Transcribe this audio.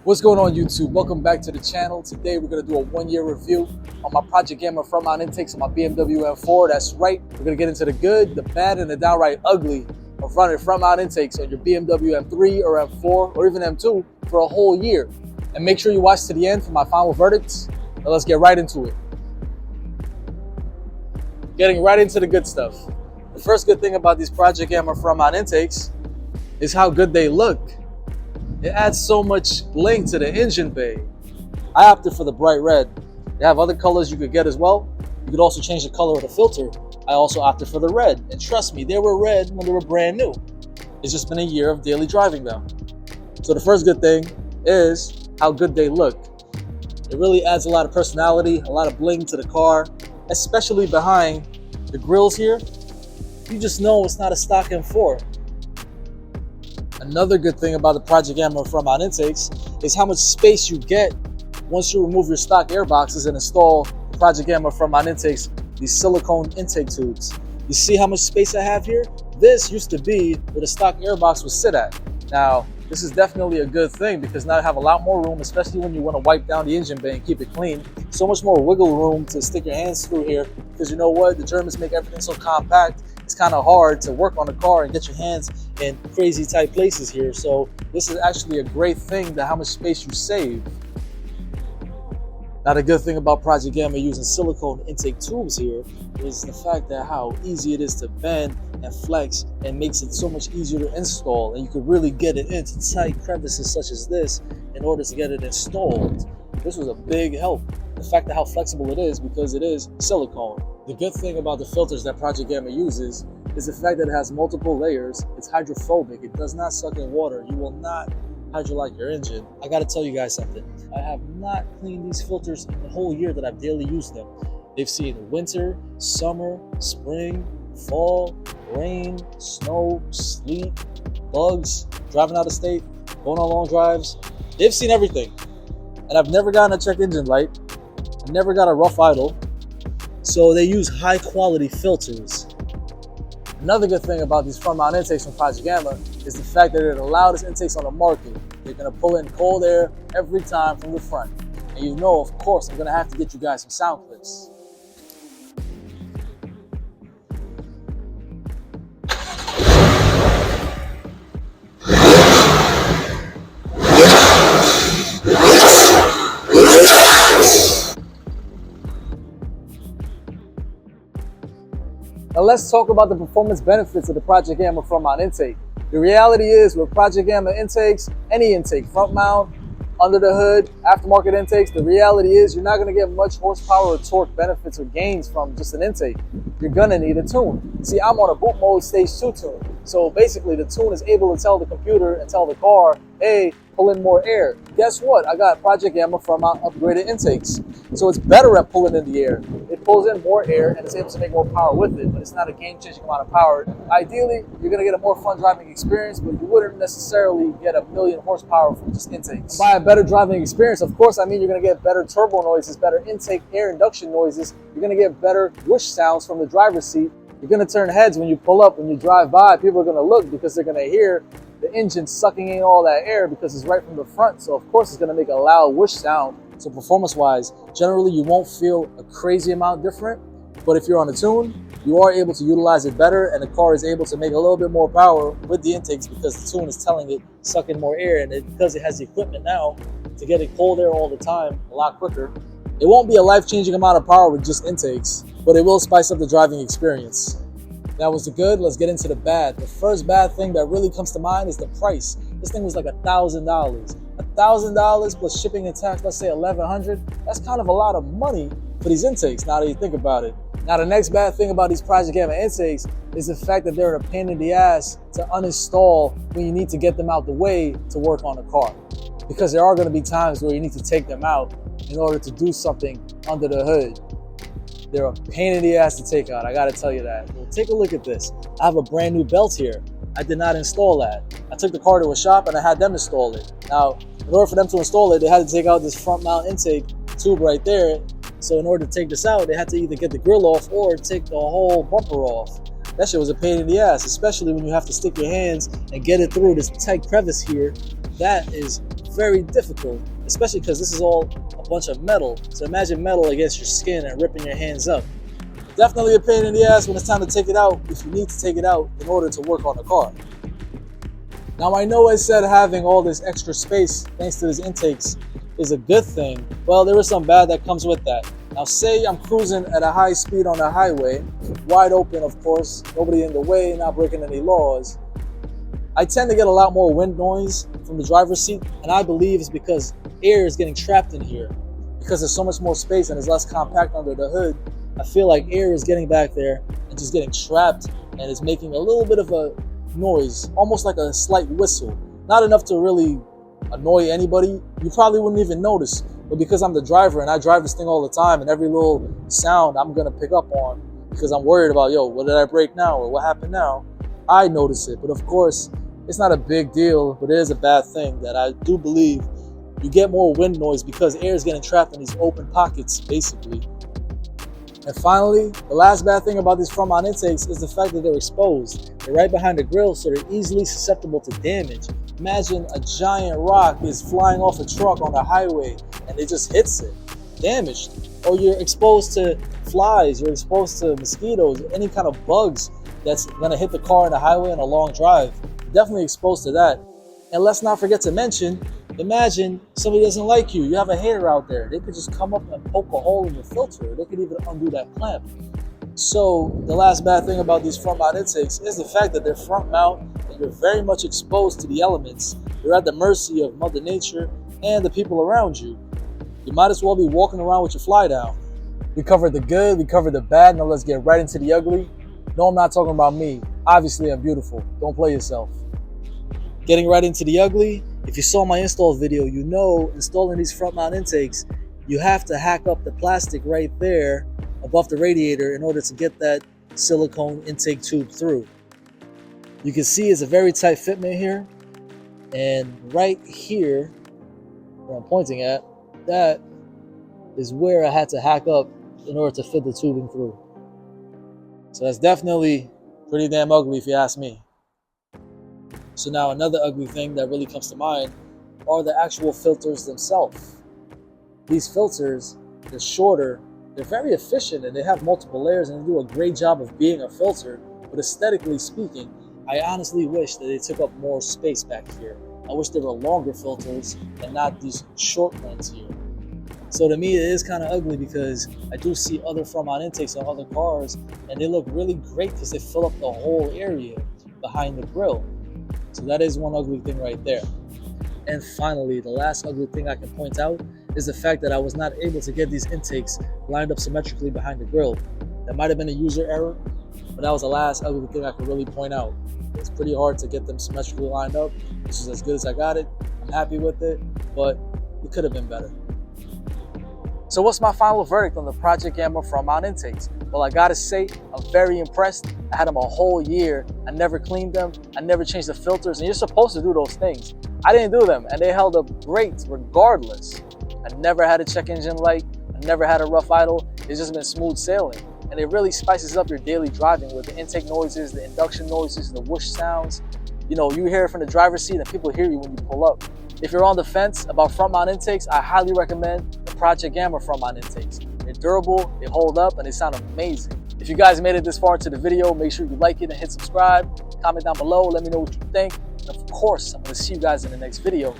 What's going on, YouTube? Welcome back to the channel. Today we're going to do a one-year review on my Project Gamma front mount intakes on my BMW M4. That's right, we're going to get into the good, the bad, and the downright ugly of running front mount intakes on your BMW M3 or M4 or even M2 for a whole year. And make sure you watch to the end for my final verdicts. Now let's get right into it. Getting right into the good stuff. The first good thing about these Project Gamma front mount intakes is how good they look. It adds so much bling to the engine bay. I opted for the bright red. They have other colors you could get as well. You could also change the color of the filter. I also opted for the red. And trust me, they were red when they were brand new. It's just been a year of daily driving them. So the first good thing is how good they look. It really adds a lot of personality, a lot of bling to the car, especially behind the grills here. You just know it's not a stock M4. Another good thing about the Project Gamma front mount intakes is how much space you get once you remove your stock air boxes and install the Project Gamma front mount intakes, these silicone intake tubes. You see how much space I have here? This used to be where the stock air box would sit at. Now, this is definitely a good thing because now I have a lot more room, especially when you want to wipe down the engine bay and keep it clean. So much more wiggle room to stick your hands through here because you know what? The Germans make everything so compact. It's kind of hard to work on the car and get your hands in crazy tight places here. So this is actually a great thing to how much space you save. Now the good thing about Project Gamma using silicone intake tubes here is the fact that how easy it is to bend and flex and makes it so much easier to install, and you could really get it into tight crevices such as this in order to get it installed. This was a big help. The fact that how flexible it is because it is silicone. The good thing about the filters that Project Gamma uses is the fact that it has multiple layers. It's hydrophobic. It does not suck in water. You will not hydrolyze your engine. I gotta tell you guys something. I have not cleaned these filters in the whole year that I've daily used them. They've seen winter, summer, spring, fall, rain, snow, sleet, bugs, driving out of state, going on long drives. They've seen everything. And I've never gotten a check engine light. I've never got a rough idle. So they use high quality filters. Another good thing about these front mount intakes from Project Gamma is the fact that they're the loudest intakes on the market. They're gonna pull in cold air every time from the front. And you know, of course, I'm gonna have to get you guys some sound clips. Now let's talk about the performance benefits of the Project Gamma front mount intake. The reality is with Project Gamma intakes, any intake, front mount, under the hood, aftermarket intakes, the reality is you're not gonna get much horsepower or torque benefits or gains from just an intake. You're gonna need a tune. See, I'm on a boot mode stage 2 tune. So basically the tune is able to tell the computer and tell the car, hey, pull in more air. Guess what? I got Project Gamma front mount upgraded intakes. So it's better at pulling in the air. It pulls in more air and it's able to make more power with it, but it's not a game-changing amount of power. Ideally, you're gonna get a more fun driving experience, but you wouldn't necessarily get a million horsepower from just intakes. By a better driving experience, of course, I mean you're gonna get better turbo noises, better intake air induction noises. You're gonna get better whoosh sounds from the driver's seat. You're gonna turn heads when you pull up, when you drive by. People are gonna look because they're gonna hear the engine sucking in all that air because it's right from the front. So of course it's gonna make a loud whoosh sound. So performance-wise, generally you won't feel a crazy amount different, but if you're on a tune, you are able to utilize it better and the car is able to make a little bit more power with the intakes because the tune is telling it suck in more air, and because it has the equipment now to get it cold air all the time a lot quicker. It won't be a life-changing amount of power with just intakes, but it will spice up the driving experience. That was the good, let's get into the bad. The first bad thing that really comes to mind is the price. This thing was like $1,000. $1,000 plus shipping and tax, let's say $1,100. That's kind of a lot of money for these intakes now that you think about it. Now the next bad thing about these Project Gamma intakes is the fact that they're a pain in the ass to uninstall when you need to get them out the way to work on the car. Because there are going to be times where you need to take them out in order to do something under the hood. They're a pain in the ass to take out, I gotta tell you that. Well, take a look at this. I have a brand new belt here. I did not install that. I took the car to a shop and I had them install it. Now, in order for them to install it, they had to take out this front mount intake tube right there. So in order to take this out, they had to either get the grill off or take the whole bumper off. That shit was a pain in the ass, especially when you have to stick your hands and get it through this tight crevice here that is very difficult, especially because this is all a bunch of metal. So imagine metal against your skin and ripping your hands up. Definitely a pain in the ass when it's time to take it out, if you need to take it out in order to work on the car. Now I know I said having all this extra space thanks to these intakes is a good thing. Well, there is some bad that comes with that. Now say I'm cruising at a high speed on the highway, wide open of course, nobody in the way, not breaking any laws. I tend to get a lot more wind noise from the driver's seat, and I believe it's because air is getting trapped in here. Because there's so much more space and it's less compact under the hood, I feel like air is getting back there and just getting trapped, and it's making a little bit of a noise, almost like a slight whistle. Not enough to really annoy anybody. You probably wouldn't even notice, but because I'm the driver and I drive this thing all the time, and every little sound I'm gonna pick up on because I'm worried about, yo, what did I break now or what happened now? I notice it, but of course, it's not a big deal, but it is a bad thing that I do believe you get more wind noise because air is getting trapped in these open pockets, basically. And finally, the last bad thing about these front mount intakes is the fact that they're exposed. They're right behind the grill, so they're easily susceptible to damage. Imagine a giant rock is flying off a truck on the highway and it just hits it, damaged. Or you're exposed to flies, you're exposed to mosquitoes, any kind of bugs that's gonna hit the car on the highway on a long drive. Definitely exposed to that. And let's not forget to mention, imagine somebody doesn't like you. You have a hater out there. They could just come up and poke a hole in your filter. They could even undo that clamp. So the last bad thing about these front mount intakes is the fact that they're front mount and you're very much exposed to the elements. You're at the mercy of Mother Nature and the people around you. You might as well be walking around with your fly down. We covered the good, we covered the bad. Now let's get right into the ugly. No, I'm not talking about me. Obviously, I'm beautiful. Don't play yourself. Getting right into the ugly, if you saw my install video, you know installing these front mount intakes, you have to hack up the plastic right there above the radiator in order to get that silicone intake tube through. You can see it's a very tight fitment here, and right here, where I'm pointing at, that is where I had to hack up in order to fit the tubing through. So that's definitely pretty damn ugly if you ask me. So now another ugly thing that really comes to mind are the actual filters themselves. These filters, they're shorter, they're very efficient, and they have multiple layers and they do a great job of being a filter. But aesthetically speaking, I honestly wish that they took up more space back here. I wish there were longer filters and not these short ones here. So to me, it is kind of ugly because I do see other front mount intakes on other cars and they look really great because they fill up the whole area behind the grill. So that is one ugly thing right there. And finally, the last ugly thing I can point out is the fact that I was not able to get these intakes lined up symmetrically behind the grill. That might have been a user error, but that was the last ugly thing I could really point out. It's pretty hard to get them symmetrically lined up. This is as good as I got it. I'm happy with it, but it could have been better. So what's my final verdict on the Project Gamma front mount intakes? Well, I gotta say, I'm very impressed. I had them a whole year. I never cleaned them. I never changed the filters, and you're supposed to do those things. I didn't do them, and they held up great regardless. I never had a check engine light. I never had a rough idle. It's just been smooth sailing. And it really spices up your daily driving with the intake noises, the induction noises, the whoosh sounds. You know, you hear it from the driver's seat and people hear you when you pull up. If you're on the fence about front mount intakes, I highly recommend the Project Gamma front mount intakes. They're durable, they hold up, and they sound amazing. If you guys made it this far into the video, make sure you like it and hit subscribe. Comment down below, let me know what you think. And of course, I'm gonna see you guys in the next video.